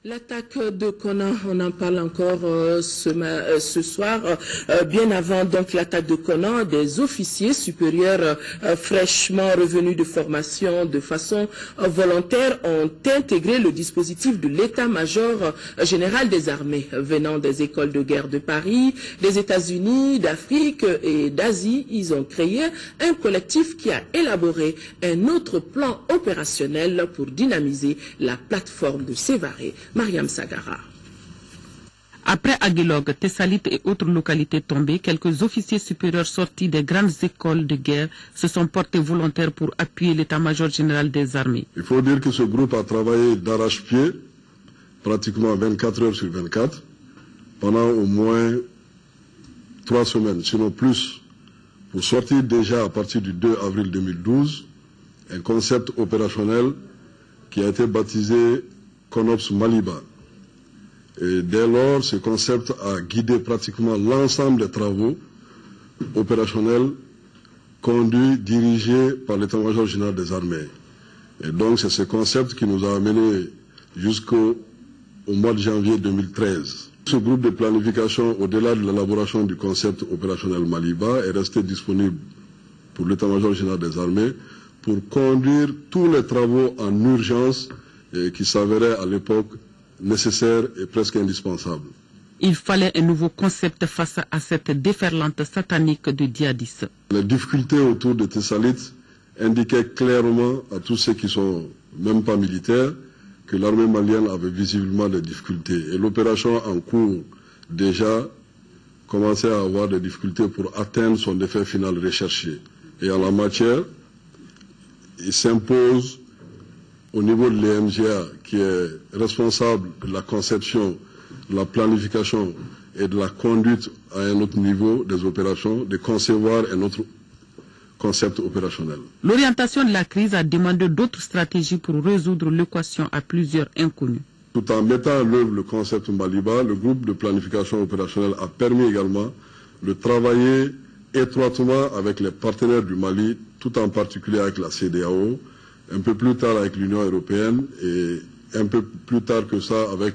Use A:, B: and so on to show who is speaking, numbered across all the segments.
A: L'attaque de Konna, on en parle encore ce soir. Bien avant donc l'attaque de Konna, des officiers supérieurs fraîchement revenus de formation de façon volontaire ont intégré le dispositif de l'état-major général des armées venant des écoles de guerre de Paris, des États-Unis, d'Afrique et d'Asie. Ils ont créé un collectif qui a élaboré un autre plan opérationnel pour dynamiser la plateforme de Sévaré. Mariam Sagara.
B: Après Aguelog, Tessalit et autres localités tombées, quelques officiers supérieurs sortis des grandes écoles de guerre se sont portés volontaires pour appuyer l'état-major général des armées.
C: Il faut dire que ce groupe a travaillé d'arrache-pied, pratiquement 24 heures sur 24, pendant au moins 3 semaines, sinon plus, pour sortir déjà à partir du 2 avril 2012, un concept opérationnel qui a été baptisé CONOPS Maliba. Et dès lors, ce concept a guidé pratiquement l'ensemble des travaux opérationnels conduits, dirigés par l'état-major général des armées. Et donc, c'est ce concept qui nous a amenés jusqu'au mois de janvier 2013. Ce groupe de planification, au-delà de l'élaboration du concept opérationnel Maliba, est resté disponible pour l'état-major général des armées pour conduire tous les travaux en urgence qui s'avéraient à l'époque nécessaires et presque indispensables.
B: Il fallait un nouveau concept face à cette déferlante satanique de djihadistes.
C: Les difficultés autour de Tessalit indiquaient clairement à tous ceux qui sont même pas militaires que l'armée malienne avait visiblement des difficultés. Et l'opération en cours déjà commençait à avoir des difficultés pour atteindre son effet final recherché. Et en la matière, il s'impose au niveau de l'EMGA, qui est responsable de la conception, de la planification et de la conduite à un autre niveau des opérations, de concevoir un autre concept opérationnel.
B: L'orientation de la crise a demandé d'autres stratégies pour résoudre l'équation à plusieurs inconnus.
C: Tout en mettant en œuvre le concept Maliba, le groupe de planification opérationnelle a permis également de travailler étroitement avec les partenaires du Mali, tout en particulier avec la CEDEAO, un peu plus tard avec l'Union européenne et un peu plus tard que ça avec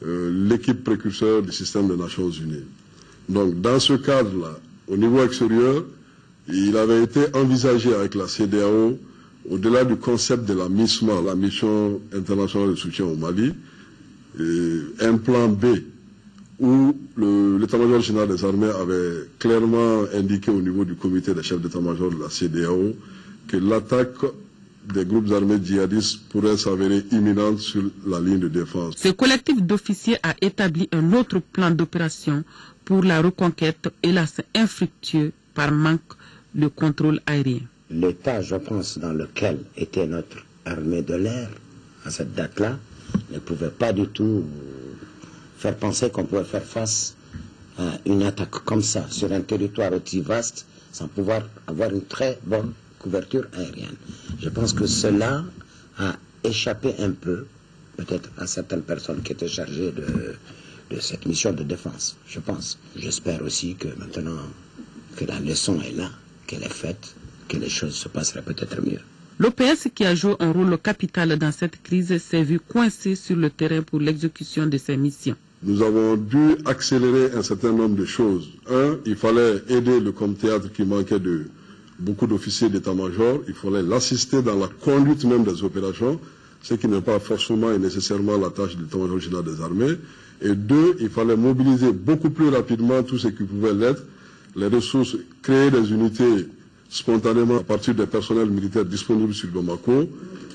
C: l'équipe précurseur du système des Nations Unies. Donc dans ce cadre-là, au niveau extérieur, il avait été envisagé avec la CEDEAO, au-delà du concept de la MISMA, la Mission internationale de soutien au Mali, un plan B où l'état-major général des armées avait clairement indiqué au niveau du comité des chefs d'état-major de la CEDEAO que l'attaque des groupes armés djihadistes pourrait s'avérer imminente sur la ligne de défense.
B: Ce collectif d'officiers a établi un autre plan d'opération pour la reconquête, hélas infructueux par manque de contrôle aérien.
D: L'état, je pense, dans lequel était notre armée de l'air à cette date-là, ne pouvait pas du tout faire penser qu'on pouvait faire face à une attaque comme ça sur un territoire aussi vaste sans pouvoir avoir une très bonne couverture aérienne. Je pense que cela a échappé un peu, peut-être à certaines personnes qui étaient chargées de cette mission de défense, je pense. J'espère aussi que maintenant que la leçon est là, qu'elle est faite, que les choses se passeraient peut-être mieux.
B: L'OPS, qui a joué un rôle capital dans cette crise, s'est vu coincé sur le terrain pour l'exécution de ses missions.
C: Nous avons dû accélérer un certain nombre de choses. Un, il fallait aider le Comthéâtre qui manquait de beaucoup d'officiers d'état-major. Il fallait l'assister dans la conduite même des opérations, ce qui n'est pas forcément et nécessairement la tâche de l'état-major général des armées. Et deux, il fallait mobiliser beaucoup plus rapidement tout ce qui pouvait l'être, les ressources, créer des unités spontanément à partir des personnels militaires disponibles sur Bamako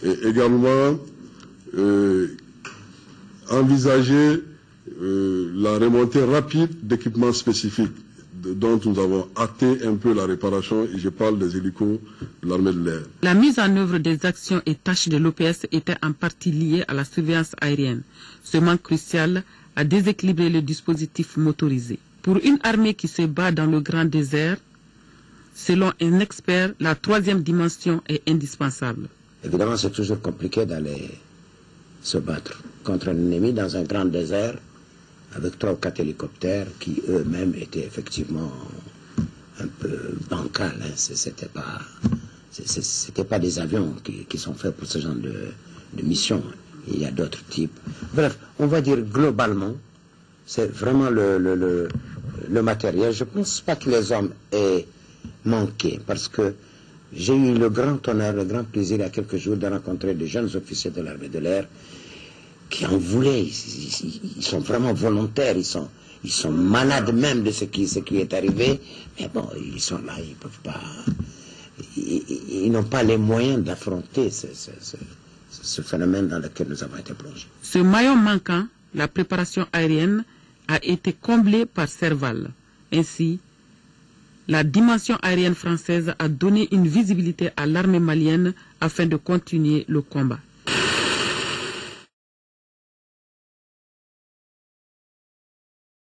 C: et également envisager la remontée rapide d'équipements spécifiques dont nous avons hâté un peu la réparation, et je parle des hélicos de l'armée de l'air.
B: La mise en œuvre des actions et tâches de l'OPS était en partie liée à la surveillance aérienne. Ce manque crucial a déséquilibré le dispositif motorisé. Pour une armée qui se bat dans le grand désert, selon un expert, la troisième dimension est indispensable.
D: Évidemment, c'est toujours compliqué d'aller se battre contre un ennemi dans un grand désert avec 3 ou 4 hélicoptères qui eux-mêmes étaient effectivement un peu bancals. Hein. C'était pas des avions qui sont faits pour ce genre de mission. il y a d'autres types. Bref, on va dire globalement, c'est vraiment le matériel. Je ne pense pas que les hommes aient manqué, parce que j'ai eu le grand honneur, le grand plaisir il y a quelques jours de rencontrer des jeunes officiers de l'armée de l'air qui en voulaient. Ils sont vraiment volontaires, ils sont malades même de ce qui est arrivé, mais bon, ils sont là, ils peuvent pas, ils n'ont pas les moyens d'affronter ce phénomène dans lequel nous avons été plongés.
B: Ce maillon manquant, la préparation aérienne, a été comblée par Serval. Ainsi, la dimension aérienne française a donné une visibilité à l'armée malienne afin de continuer le combat.